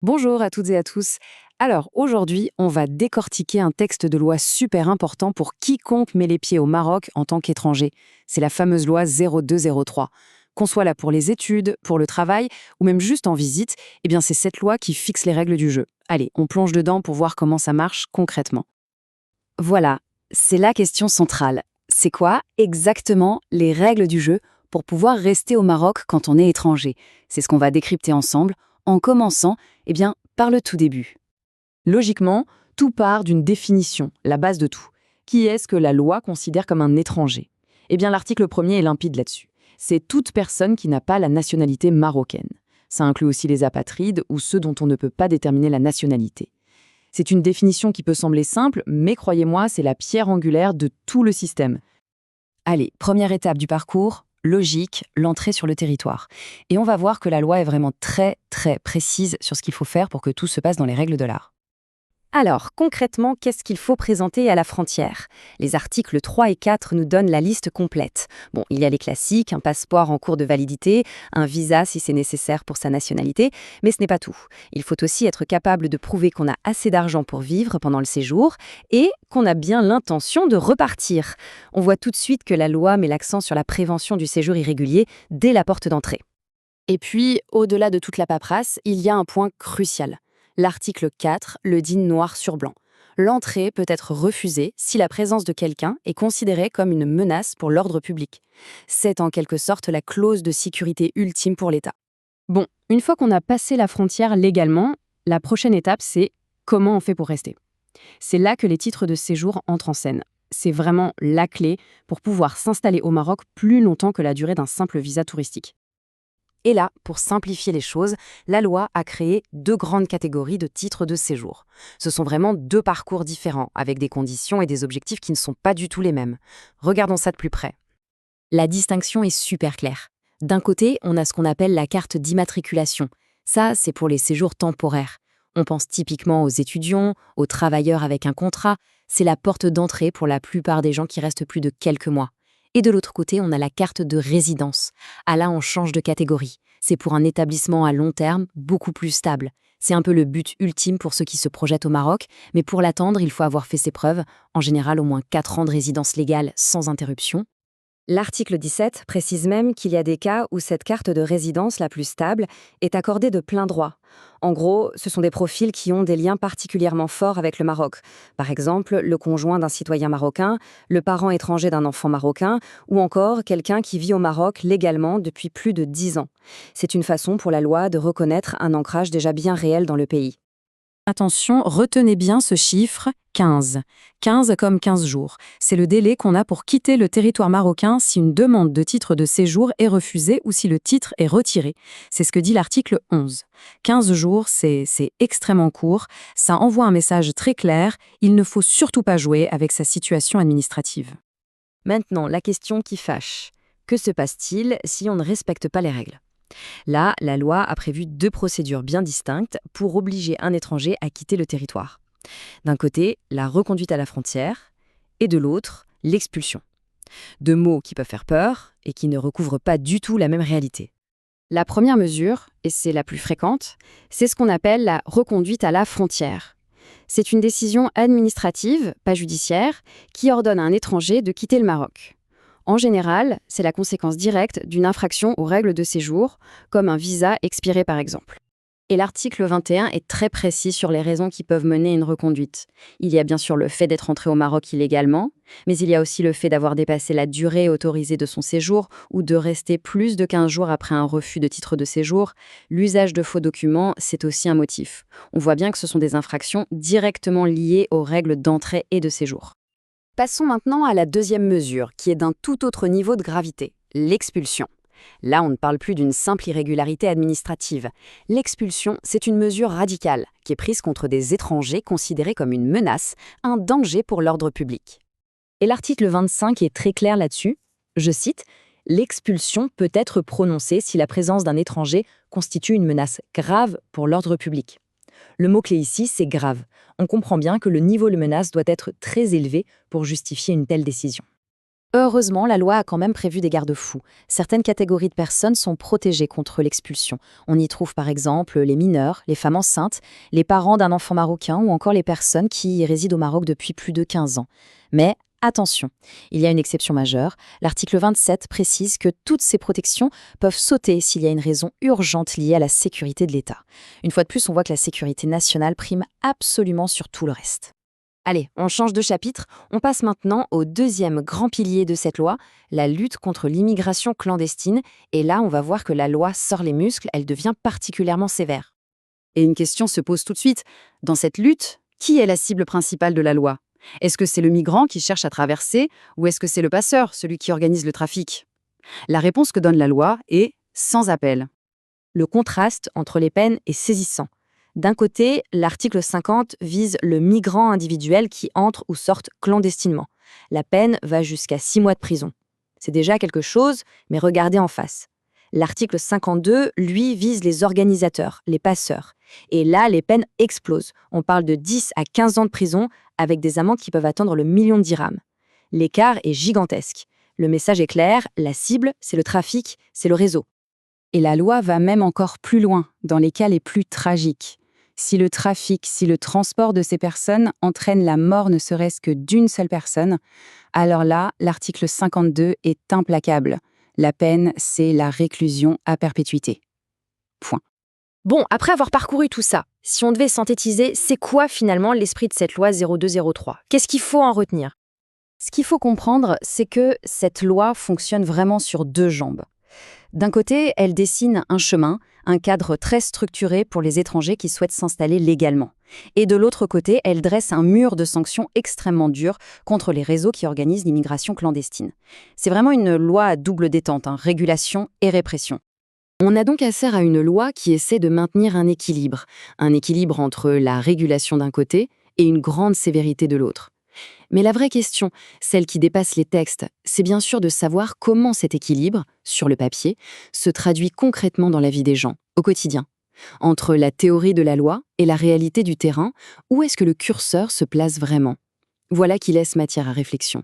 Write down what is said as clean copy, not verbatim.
Bonjour à toutes et à tous. Alors aujourd'hui, on va décortiquer un texte de loi super important pour quiconque met les pieds au Maroc en tant qu'étranger. C'est la fameuse loi 0203. Qu'on soit là pour les études, pour le travail ou même juste en visite, eh bien c'est cette loi qui fixe les règles du jeu. Allez, on plonge dedans pour voir comment ça marche concrètement. Voilà, c'est la question centrale. C'est quoi exactement les règles du jeu pour pouvoir rester au Maroc quand on est étranger? C'est ce qu'on va décrypter ensemble en commençant par le tout début. Logiquement, tout part d'une définition, la base de tout. Qui est-ce que la loi considère comme un étranger? L'article 1er est limpide là-dessus. C'est toute personne qui n'a pas la nationalité marocaine. Ça inclut aussi les apatrides ou ceux dont on ne peut pas déterminer la nationalité. C'est une définition qui peut sembler simple, mais croyez-moi, c'est la pierre angulaire de tout le système. Allez, première étape du parcours, logique, l'entrée sur le territoire. Et on va voir que la loi est vraiment très, très précise sur ce qu'il faut faire pour que tout se passe dans les règles de l'art. Alors, concrètement, qu'est-ce qu'il faut présenter à la frontière? Les articles 3 et 4 nous donnent la liste complète. Bon, il y a les classiques, un passeport en cours de validité, un visa si c'est nécessaire pour sa nationalité, mais ce n'est pas tout. Il faut aussi être capable de prouver qu'on a assez d'argent pour vivre pendant le séjour et qu'on a bien l'intention de repartir. On voit tout de suite que la loi met l'accent sur la prévention du séjour irrégulier dès la porte d'entrée. Et puis, au-delà de toute la paperasse, il y a un point crucial. L'article 4 le dit noir sur blanc. L'entrée peut être refusée si la présence de quelqu'un est considérée comme une menace pour l'ordre public. C'est en quelque sorte la clause de sécurité ultime pour l'État. Bon, une fois qu'on a passé la frontière légalement, la prochaine étape, c'est comment on fait pour rester. C'est là que les titres de séjour entrent en scène. C'est vraiment la clé pour pouvoir s'installer au Maroc plus longtemps que la durée d'un simple visa touristique. Et là, pour simplifier les choses, la loi a créé deux grandes catégories de titres de séjour. Ce sont vraiment deux parcours différents, avec des conditions et des objectifs qui ne sont pas du tout les mêmes. Regardons ça de plus près. La distinction est super claire. D'un côté, on a ce qu'on appelle la carte d'immatriculation. Ça, c'est pour les séjours temporaires. On pense typiquement aux étudiants, aux travailleurs avec un contrat. C'est la porte d'entrée pour la plupart des gens qui restent plus de quelques mois. Et de l'autre côté, on a la carte de résidence. Ah là, on change de catégorie. C'est pour un établissement à long terme, beaucoup plus stable. C'est un peu le but ultime pour ceux qui se projettent au Maroc, mais pour l'atteindre, il faut avoir fait ses preuves, en général au moins 4 ans de résidence légale sans interruption. L'article 17 précise même qu'il y a des cas où cette carte de résidence la plus stable est accordée de plein droit. En gros, ce sont des profils qui ont des liens particulièrement forts avec le Maroc. Par exemple, le conjoint d'un citoyen marocain, le parent étranger d'un enfant marocain, ou encore quelqu'un qui vit au Maroc légalement depuis plus de 10 ans. C'est une façon pour la loi de reconnaître un ancrage déjà bien réel dans le pays. Attention, retenez bien ce chiffre 15. 15 comme 15 jours. C'est le délai qu'on a pour quitter le territoire marocain si une demande de titre de séjour est refusée ou si le titre est retiré. C'est ce que dit l'article 11. 15 jours, c'est extrêmement court. Ça envoie un message très clair. Il ne faut surtout pas jouer avec sa situation administrative. Maintenant, la question qui fâche. Que se passe-t-il si on ne respecte pas les règles? Là, la loi a prévu deux procédures bien distinctes pour obliger un étranger à quitter le territoire. D'un côté, la reconduite à la frontière, et de l'autre, l'expulsion. Deux mots qui peuvent faire peur et qui ne recouvrent pas du tout la même réalité. La première mesure, et c'est la plus fréquente, c'est ce qu'on appelle la reconduite à la frontière. C'est une décision administrative, pas judiciaire, qui ordonne à un étranger de quitter le Maroc. En général, c'est la conséquence directe d'une infraction aux règles de séjour, comme un visa expiré par exemple. Et l'article 21 est très précis sur les raisons qui peuvent mener à une reconduite. Il y a bien sûr le fait d'être entré au Maroc illégalement, mais il y a aussi le fait d'avoir dépassé la durée autorisée de son séjour ou de rester plus de 15 jours après un refus de titre de séjour. L'usage de faux documents, c'est aussi un motif. On voit bien que ce sont des infractions directement liées aux règles d'entrée et de séjour. Passons maintenant à la deuxième mesure, qui est d'un tout autre niveau de gravité, l'expulsion. Là, on ne parle plus d'une simple irrégularité administrative. L'expulsion, c'est une mesure radicale qui est prise contre des étrangers considérés comme une menace, un danger pour l'ordre public. Et l'article 25 est très clair là-dessus. Je cite, « L'expulsion peut être prononcée si la présence d'un étranger constitue une menace grave pour l'ordre public. » Le mot-clé ici, c'est grave. On comprend bien que le niveau de menace doit être très élevé pour justifier une telle décision. Heureusement, la loi a quand même prévu des garde-fous. Certaines catégories de personnes sont protégées contre l'expulsion. On y trouve par exemple les mineurs, les femmes enceintes, les parents d'un enfant marocain ou encore les personnes qui y résident au Maroc depuis plus de 15 ans. Mais attention, il y a une exception majeure. L'article 27 précise que toutes ces protections peuvent sauter s'il y a une raison urgente liée à la sécurité de l'État. Une fois de plus, on voit que la sécurité nationale prime absolument sur tout le reste. Allez, on change de chapitre, on passe maintenant au deuxième grand pilier de cette loi, la lutte contre l'immigration clandestine, et là on va voir que la loi sort les muscles, elle devient particulièrement sévère. Et une question se pose tout de suite, dans cette lutte, qui est la cible principale de la loi? Est-ce que c'est le migrant qui cherche à traverser, ou est-ce que c'est le passeur, celui qui organise le trafic? La réponse que donne la loi est sans appel. Le contraste entre les peines est saisissant. D'un côté, l'article 50 vise le migrant individuel qui entre ou sorte clandestinement. La peine va jusqu'à 6 mois de prison. C'est déjà quelque chose, mais regardez en face. L'article 52, lui, vise les organisateurs, les passeurs. Et là, les peines explosent. On parle de 10 à 15 ans de prison avec des amendes qui peuvent atteindre le million de dirhams. L'écart est gigantesque. Le message est clair, la cible, c'est le trafic, c'est le réseau. Et la loi va même encore plus loin, dans les cas les plus tragiques. Si le trafic, si le transport de ces personnes entraîne la mort ne serait-ce que d'une seule personne, alors là, l'article 52 est implacable. La peine, c'est la réclusion à perpétuité. Point. Bon, après avoir parcouru tout ça, si on devait synthétiser, c'est quoi finalement l'esprit de cette loi 0203? Qu'est-ce qu'il faut en retenir? Ce qu'il faut comprendre, c'est que cette loi fonctionne vraiment sur deux jambes. D'un côté, elle dessine un chemin, un cadre très structuré pour les étrangers qui souhaitent s'installer légalement. Et de l'autre côté, elle dresse un mur de sanctions extrêmement dur contre les réseaux qui organisent l'immigration clandestine. C'est vraiment une loi à double détente, régulation et répression. On a donc affaire à une loi qui essaie de maintenir un équilibre entre la régulation d'un côté et une grande sévérité de l'autre. Mais la vraie question, celle qui dépasse les textes, c'est bien sûr de savoir comment cet équilibre, sur le papier, se traduit concrètement dans la vie des gens, au quotidien. Entre la théorie de la loi et la réalité du terrain, où est-ce que le curseur se place vraiment? Voilà qui laisse matière à réflexion.